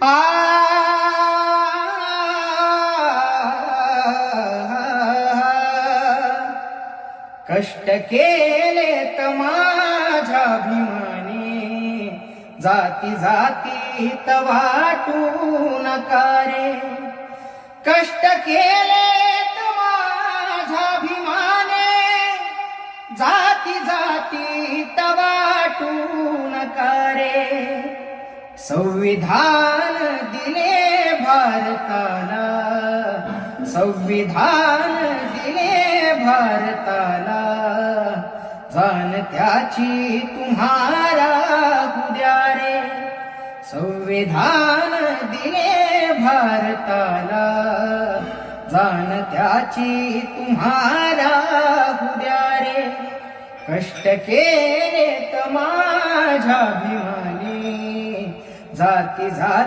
आ कष्ट केलेत माझ्या भीमाने, जाती जातीत वाटू नका रे. कष्ट केलेत माझ्या भीमाने, जाती जातीत वाटू नका रे. संविधान दिले भारताला, संविधान दिले भारताला, जाण त्याची तुम्हारा उद्या रे. संविधान दिले भारताला, जाण त्याची तुम्हारा उद्या रे. कष्ट केले माझ्या भीमाने, जाती जाती